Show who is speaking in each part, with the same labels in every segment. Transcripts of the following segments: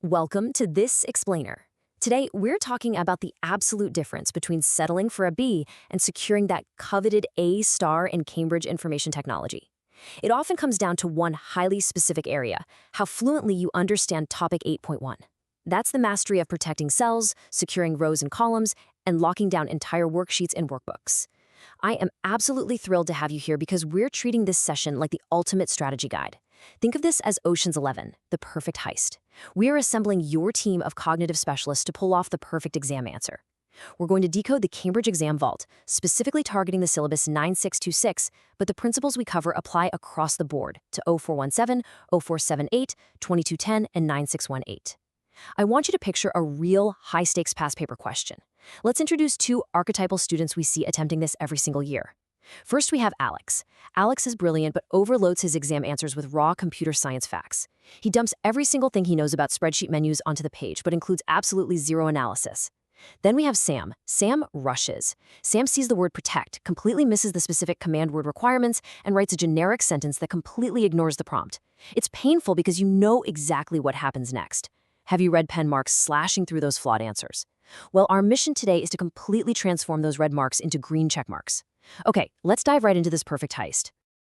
Speaker 1: Welcome to This Explainer. Today, we're talking about the absolute difference between settling for a B and securing that coveted A star in Cambridge information technology. It often comes down to one highly specific area, how fluently you understand topic 8.1. That's the mastery of protecting cells, securing rows and columns, and locking down entire worksheets and workbooks. I am absolutely thrilled to have you here because we're treating this session like the ultimate strategy guide. Think of this as Ocean's 11, the perfect heist. We are assembling your team of cognitive specialists to pull off the perfect exam answer. We're going to decode the Cambridge Exam Vault, specifically targeting the syllabus 9626, but the principles we cover apply across the board to 0417, 0478, 2210, and 9618. I want you to picture a real high-stakes past paper question. Let's introduce two archetypal students we see attempting this every single year. First, we have Alex. Alex is brilliant but overloads his exam answers with raw computer science facts. He dumps every single thing he knows about spreadsheet menus onto the page but includes absolutely zero analysis. Then we have Sam. Sam rushes. Sam sees the word protect, completely misses the specific command word requirements, and writes a generic sentence that completely ignores the prompt. It's painful because you know exactly what happens next. Have you read pen marks slashing through those flawed answers? Well, our mission today is to completely transform those red marks into green check marks. Okay, let's dive right into this perfect heist.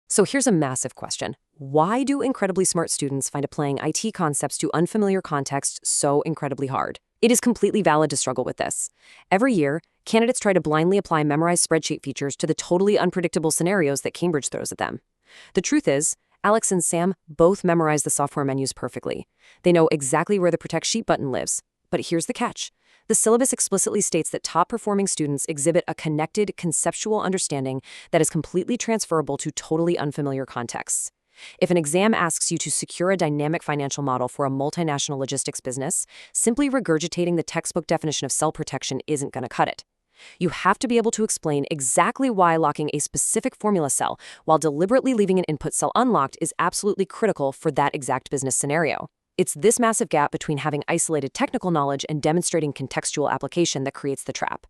Speaker 2: So here's a massive question. Why do incredibly smart students find applying IT concepts to unfamiliar contexts so incredibly hard? It is completely valid to struggle with this. Every year, candidates try to blindly apply memorized spreadsheet features to the totally unpredictable scenarios that Cambridge throws at them. The truth is, Alex and Sam both memorize the software menus perfectly. They know exactly where the Protect Sheet button lives. But here's the catch. The syllabus explicitly states that top-performing students exhibit a connected, conceptual understanding that is completely transferable to totally unfamiliar contexts. If an exam asks you to secure a dynamic financial model for a multinational logistics business, simply regurgitating the textbook definition of cell protection isn't going to cut it. You have to be able to explain exactly why locking a specific formula cell while deliberately leaving an input cell unlocked is absolutely critical for that exact business scenario. It's this massive gap between having isolated technical knowledge and demonstrating contextual application that creates the trap.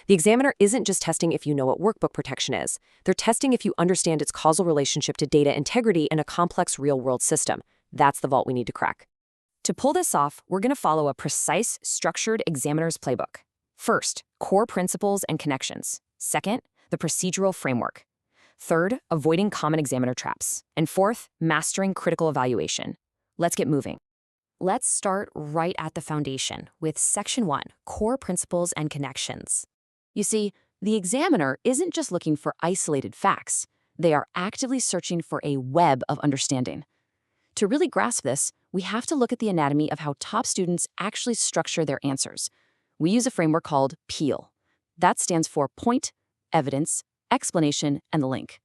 Speaker 2: The examiner isn't just testing if you know what workbook protection is. They're testing if you understand its causal relationship to data integrity in a complex real-world system. That's the vault we need to crack.
Speaker 1: To pull this off, we're going to follow a precise, structured examiner's playbook. First, core principles and connections. Second, the procedural framework. Third, avoiding common examiner traps. And fourth, mastering critical evaluation. Let's get moving. Let's start right at the foundation with Section 1, Core Principles and Connections. You see, the examiner isn't just looking for isolated facts. They are actively searching for a web of understanding. To really grasp this, we have to look at the anatomy of how top students actually structure their answers. We use a framework called PEAL. That stands for Point, Evidence, Explanation, and the Link.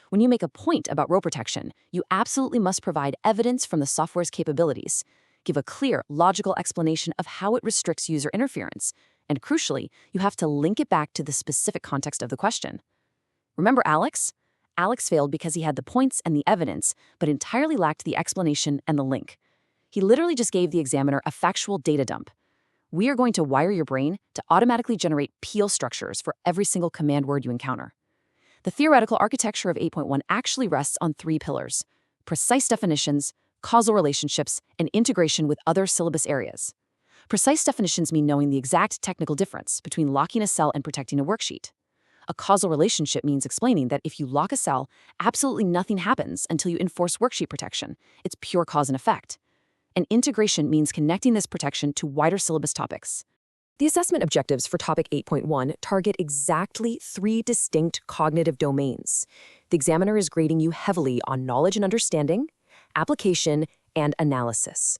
Speaker 1: When you make a point about row protection, you absolutely must provide evidence from the software's capabilities. Give a clear, logical explanation of how it restricts user interference. And crucially, you have to link it back to the specific context of the question. Remember Alex? Alex failed because he had the points and the evidence, but entirely lacked the explanation and the link. He literally just gave the examiner a factual data dump. We are going to wire your brain to automatically generate PEAL structures for every single command word you encounter. The theoretical architecture of 8.1 actually rests on three pillars: precise definitions, causal relationships, and integration with other syllabus areas. Precise definitions mean knowing the exact technical difference between locking a cell and protecting a worksheet. A causal relationship means explaining that if you lock a cell, absolutely nothing happens until you enforce worksheet protection. It's pure cause and effect. And integration means connecting this protection to wider syllabus topics.
Speaker 2: The assessment objectives for topic 8.1 target exactly three distinct cognitive domains. The examiner is grading you heavily on knowledge and understanding, application, and analysis.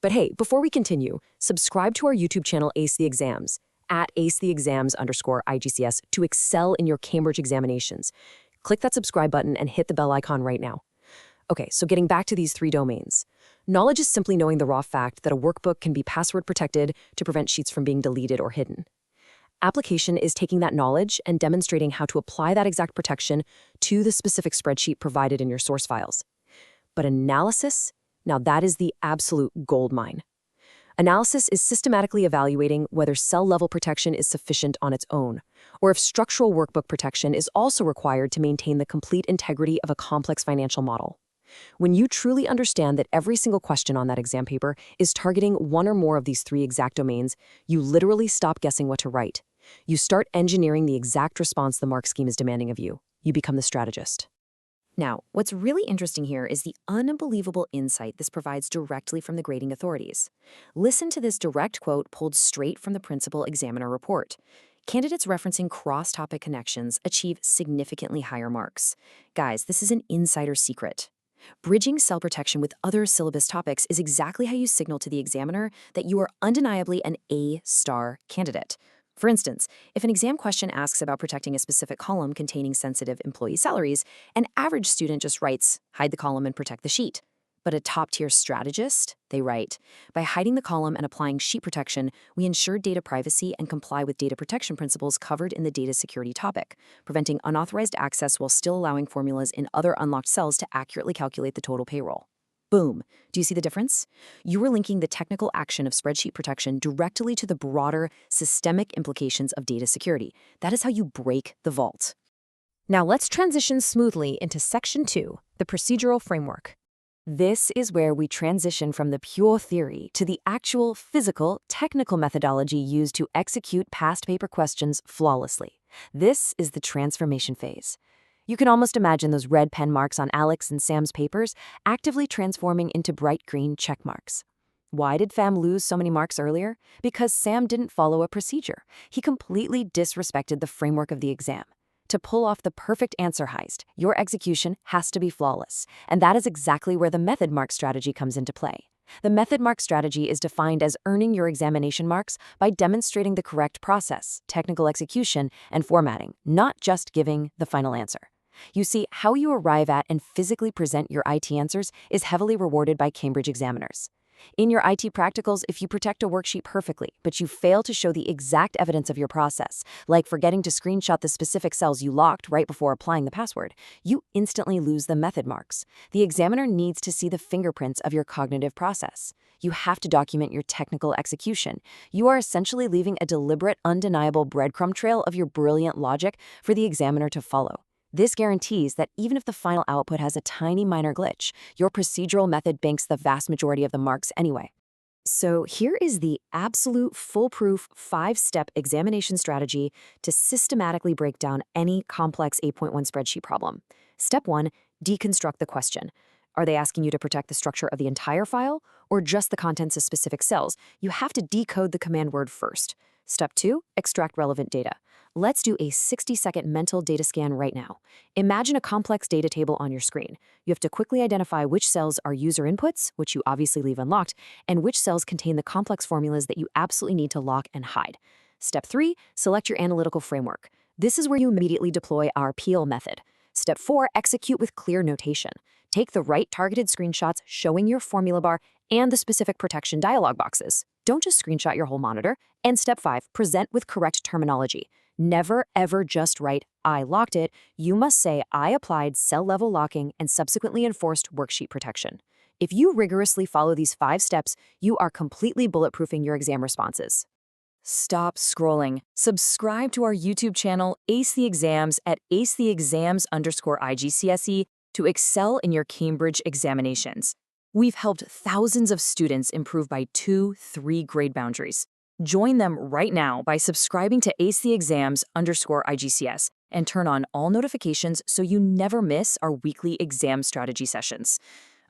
Speaker 2: But hey, before we continue, subscribe to our YouTube channel Ace the Exams, at acetheexams_IGCS, to excel in your Cambridge examinations. Click that subscribe button and hit the bell icon right now. Okay, so getting back to these three domains. Knowledge is simply knowing the raw fact that a workbook can be password protected to prevent sheets from being deleted or hidden. Application is taking that knowledge and demonstrating how to apply that exact protection to the specific spreadsheet provided in your source files. But analysis? Now that is the absolute goldmine. Analysis is systematically evaluating whether cell-level protection is sufficient on its own, or if structural workbook protection is also required to maintain the complete integrity of a complex financial model. When you truly understand that every single question on that exam paper is targeting one or more of these three exact domains, you literally stop guessing what to write. You start engineering the exact response the mark scheme is demanding of you. You become the strategist.
Speaker 1: Now, what's really interesting here is the unbelievable insight this provides directly from the grading authorities. Listen to this direct quote pulled straight from the principal examiner report. Candidates referencing cross-topic connections achieve significantly higher marks. Guys, this is an insider secret. Bridging cell protection with other syllabus topics is exactly how you signal to the examiner that you are undeniably an A-star candidate. For instance, if an exam question asks about protecting a specific column containing sensitive employee salaries, an average student just writes, hide the column and protect the sheet. But a top-tier strategist, they write, by hiding the column and applying sheet protection, we ensure data privacy and comply with data protection principles covered in the data security topic, preventing unauthorized access while still allowing formulas in other unlocked cells to accurately calculate the total payroll. Boom. Do you see the difference? You are linking the technical action of spreadsheet protection directly to the broader systemic implications of data security. That is how you break the vault.
Speaker 2: Now let's transition smoothly into Section 2, the procedural framework. This is where we transition from the pure theory to the actual physical, technical methodology used to execute past paper questions flawlessly. This is the transformation phase. You can almost imagine those red pen marks on Alex and Sam's papers actively transforming into bright green check marks. Why did Sam lose so many marks earlier? Because Sam didn't follow a procedure. He completely disrespected the framework of the exam. To pull off the perfect answer heist, your execution has to be flawless, and that is exactly where the method mark strategy comes into play. The method mark strategy is defined as earning your examination marks by demonstrating the correct process, technical execution, and formatting, not just giving the final answer. You see, how you arrive at and physically present your IT answers is heavily rewarded by Cambridge examiners. In your IT practicals, if you protect a worksheet perfectly, but you fail to show the exact evidence of your process, like forgetting to screenshot the specific cells you locked right before applying the password, you instantly lose the method marks. The examiner needs to see the fingerprints of your cognitive process. You have to document your technical execution. You are essentially leaving a deliberate, undeniable breadcrumb trail of your brilliant logic for the examiner to follow. This guarantees that even if the final output has a tiny minor glitch, your procedural method banks the vast majority of the marks anyway. So here is the absolute foolproof 5-step examination strategy to systematically break down any complex 8.1 spreadsheet problem. Step 1, deconstruct the question. Are they asking you to protect the structure of the entire file or just the contents of specific cells? You have to decode the command word first. Step 2, extract relevant data. Let's do a 60-second mental data scan right now. Imagine a complex data table on your screen. You have to quickly identify which cells are user inputs, which you obviously leave unlocked, and which cells contain the complex formulas that you absolutely need to lock and hide. Step 3, select your analytical framework. This is where you immediately deploy our peel method. Step 4, execute with clear notation. Take the right targeted screenshots showing your formula bar and the specific protection dialog boxes. Don't just screenshot your whole monitor. And step 5, present with correct terminology. Never, ever just write, I locked it. You must say, I applied cell-level locking and subsequently enforced worksheet protection. If you rigorously follow these 5 steps, you are completely bulletproofing your exam responses. Stop scrolling. Subscribe to our YouTube channel, Ace the Exams, at acetheexams_IGCSE to excel in your Cambridge examinations. We've helped thousands of students improve by 2-3 grade boundaries. Join them right now by subscribing to acetheexams_IGCS and turn on all notifications so you never miss our weekly exam strategy sessions.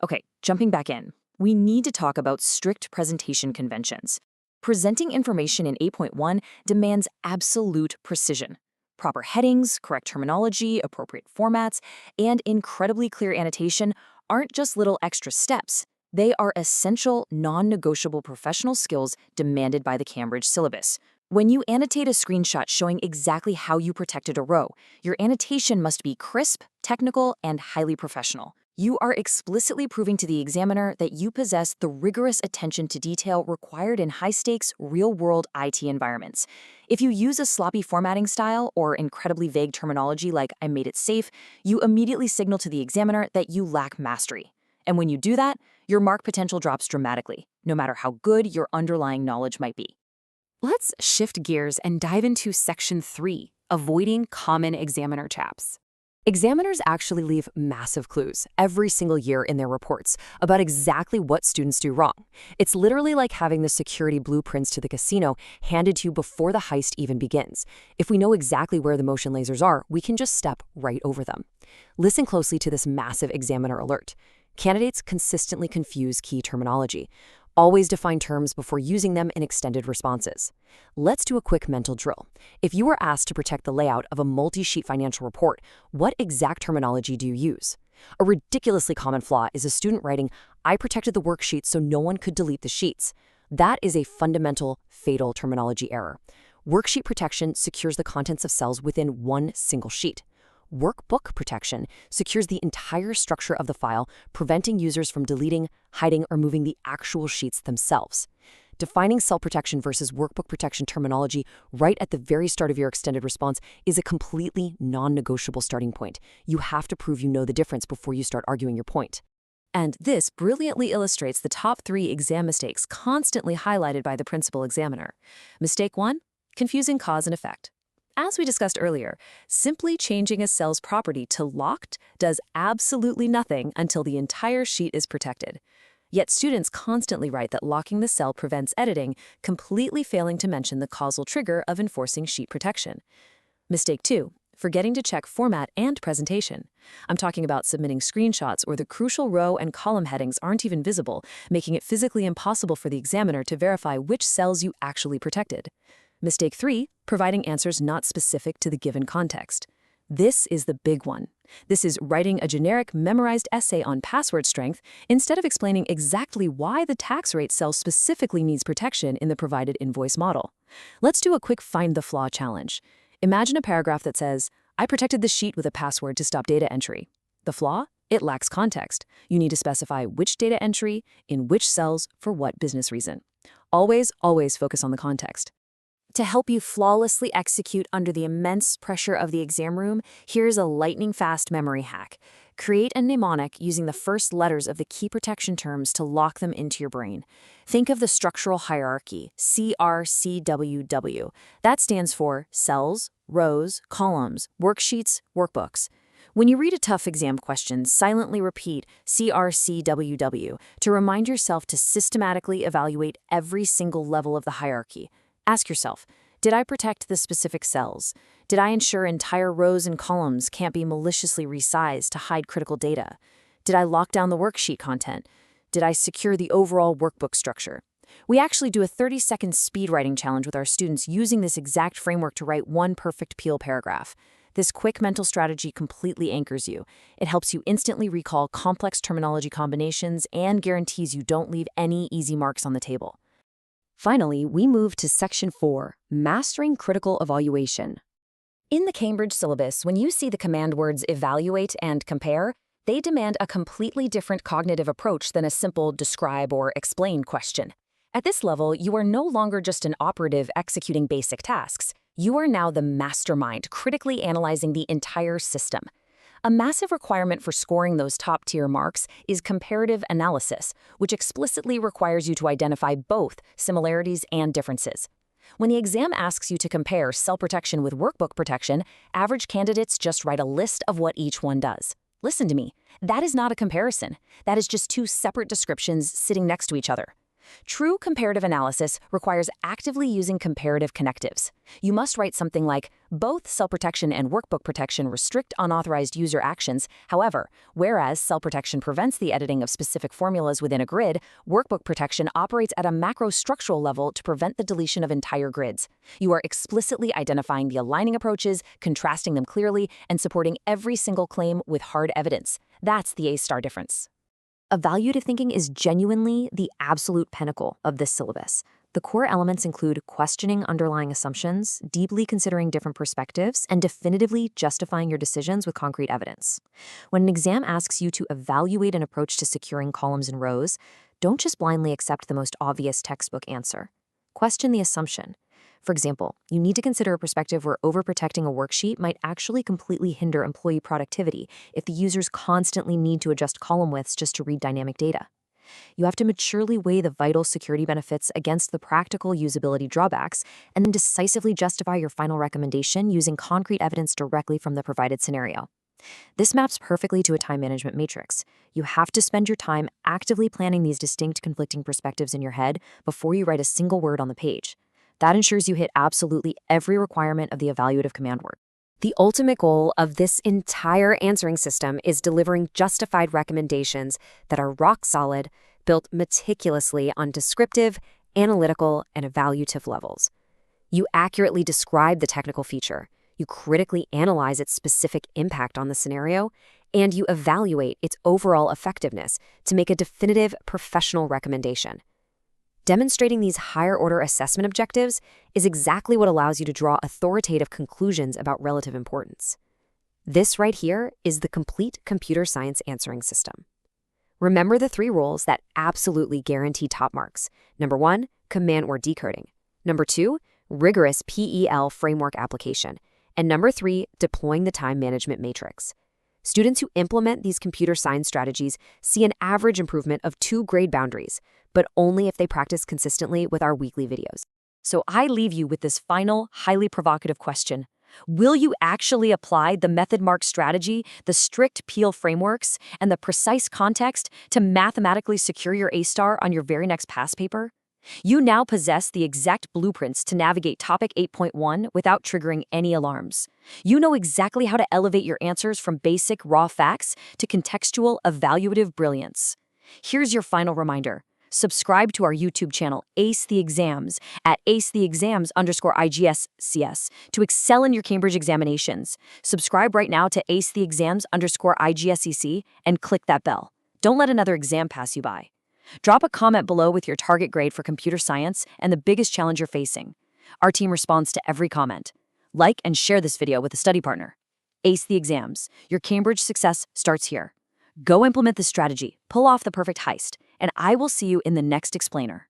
Speaker 2: Okay, jumping back in, we need to talk about strict presentation conventions. Presenting information in 8.1 demands absolute precision. Proper headings, correct terminology, appropriate formats, and incredibly clear annotation aren't just little extra steps. They are essential, non-negotiable professional skills demanded by the Cambridge syllabus. When you annotate a screenshot showing exactly how you protected a row, your annotation must be crisp, technical, and highly professional. You are explicitly proving to the examiner that you possess the rigorous attention to detail required in high-stakes, real-world IT environments. If you use a sloppy formatting style or incredibly vague terminology like I made it safe, you immediately signal to the examiner that you lack mastery. And when you do that, your mark potential drops dramatically, no matter how good your underlying knowledge might be. Let's shift gears and dive into Section 3, avoiding common examiner traps. Examiners actually leave massive clues every single year in their reports about exactly what students do wrong. It's literally like having the security blueprints to the casino handed to you before the heist even begins. If we know exactly where the motion lasers are, we can just step right over them. Listen closely to this massive examiner alert. Candidates consistently confuse key terminology. Always define terms before using them in extended responses. Let's do a quick mental drill. If you were asked to protect the layout of a multi-sheet financial report, what exact terminology do you use? A ridiculously common flaw is a student writing, "I protected the worksheet so no one could delete the sheets." That is a fundamental, fatal terminology error. Worksheet protection secures the contents of cells within one single sheet. Workbook protection secures the entire structure of the file, preventing users from deleting, hiding, or moving the actual sheets themselves. Defining cell protection versus workbook protection terminology right at the very start of your extended response is a completely non-negotiable starting point. You have to prove you know the difference before you start arguing your point.
Speaker 1: And this brilliantly illustrates the top 3 exam mistakes constantly highlighted by the principal examiner. Mistake 1, confusing cause and effect. As we discussed earlier, simply changing a cell's property to locked does absolutely nothing until the entire sheet is protected. Yet students constantly write that locking the cell prevents editing, completely failing to mention the causal trigger of enforcing sheet protection. Mistake 2, forgetting to check format and presentation. I'm talking about submitting screenshots where the crucial row and column headings aren't even visible, making it physically impossible for the examiner to verify which cells you actually protected. Mistake 3, providing answers not specific to the given context. This is the big one. This is writing a generic memorized essay on password strength instead of explaining exactly why the tax rate cell specifically needs protection in the provided invoice model. Let's do a quick find the flaw challenge. Imagine a paragraph that says, "I protected the sheet with a password to stop data entry." The flaw? It lacks context. You need to specify which data entry, in which cells, for what business reason. Always focus on the context. To help you flawlessly execute under the immense pressure of the exam room, here's a lightning-fast memory hack. Create a mnemonic using the first letters of the key protection terms to lock them into your brain. Think of the structural hierarchy, CRCWW. That stands for cells, rows, columns, worksheets, workbooks. When you read a tough exam question, silently repeat CRCWW to remind yourself to systematically evaluate every single level of the hierarchy. Ask yourself, did I protect the specific cells? Did I ensure entire rows and columns can't be maliciously resized to hide critical data? Did I lock down the worksheet content? Did I secure the overall workbook structure? We actually do a 30-second speed writing challenge with our students using this exact framework to write one perfect Peel paragraph. This quick mental strategy completely anchors you. It helps you instantly recall complex terminology combinations and guarantees you don't leave any easy marks on the table.
Speaker 2: Finally, we move to Section 4, Mastering Critical Evaluation.
Speaker 1: In the Cambridge syllabus, when you see the command words evaluate and compare, they demand a completely different cognitive approach than a simple describe or explain question. At this level, you are no longer just an operative executing basic tasks. You are now the mastermind critically analyzing the entire system. A massive requirement for scoring those top-tier marks is comparative analysis, which explicitly requires you to identify both similarities and differences. When the exam asks you to compare cell protection with workbook protection, average candidates just write a list of what each one does. Listen to me, that is not a comparison. That is just two separate descriptions sitting next to each other. True comparative analysis requires actively using comparative connectives. You must write something like, both cell protection and workbook protection restrict unauthorized user actions. However, whereas cell protection prevents the editing of specific formulas within a grid, workbook protection operates at a macro-structural level to prevent the deletion of entire grids. You are explicitly identifying the aligning approaches, contrasting them clearly, and supporting every single claim with hard evidence. That's the A-star difference.
Speaker 2: Evaluative thinking is genuinely the absolute pinnacle of this syllabus. The core elements include questioning underlying assumptions, deeply considering different perspectives, and definitively justifying your decisions with concrete evidence. When an exam asks you to evaluate an approach to securing columns and rows, don't just blindly accept the most obvious textbook answer. Question the assumption. For example, you need to consider a perspective where overprotecting a worksheet might actually completely hinder employee productivity if the users constantly need to adjust column widths just to read dynamic data. You have to maturely weigh the vital security benefits against the practical usability drawbacks, and then decisively justify your final recommendation using concrete evidence directly from the provided scenario.
Speaker 1: This maps perfectly to a time management matrix. You have to spend your time actively planning these distinct conflicting perspectives in your head before you write a single word on the page. That ensures you hit absolutely every requirement of the evaluative command word.
Speaker 2: The ultimate goal of this entire answering system is delivering justified recommendations that are rock solid, built meticulously on descriptive, analytical, and evaluative levels. You accurately describe the technical feature, you critically analyze its specific impact on the scenario, and you evaluate its overall effectiveness to make a definitive professional recommendation. Demonstrating these higher-order assessment objectives is exactly what allows you to draw authoritative conclusions about relative importance. This right here is the complete computer science answering system. Remember the 3 rules that absolutely guarantee top marks. Number 1, command word decoding. Number 2, rigorous PEL framework application. And number 3, deploying the time management matrix. Students who implement these computer science strategies see an average improvement of 2 grade boundaries, but only if they practice consistently with our weekly videos.
Speaker 1: So I leave you with this final, highly provocative question. Will you actually apply the method mark strategy, the strict PEL frameworks, and the precise context to mathematically secure your A-star on your very next pass paper? You now possess the exact blueprints to navigate Topic 8.1 without triggering any alarms. You know exactly how to elevate your answers from basic, raw facts to contextual, evaluative brilliance. Here's your final reminder. Subscribe to our YouTube channel, Ace the Exams, at acetheexams_IGCSE to excel in your Cambridge examinations. Subscribe right now to acetheexams_IGCSE and click that bell. Don't let another exam pass you by. Drop a comment below with your target grade for computer science and the biggest challenge you're facing. Our team responds to every comment. Like and share this video with a study partner. Ace the Exams. Your Cambridge success starts here. Go implement this strategy, pull off the perfect heist, and I will see you in the next explainer.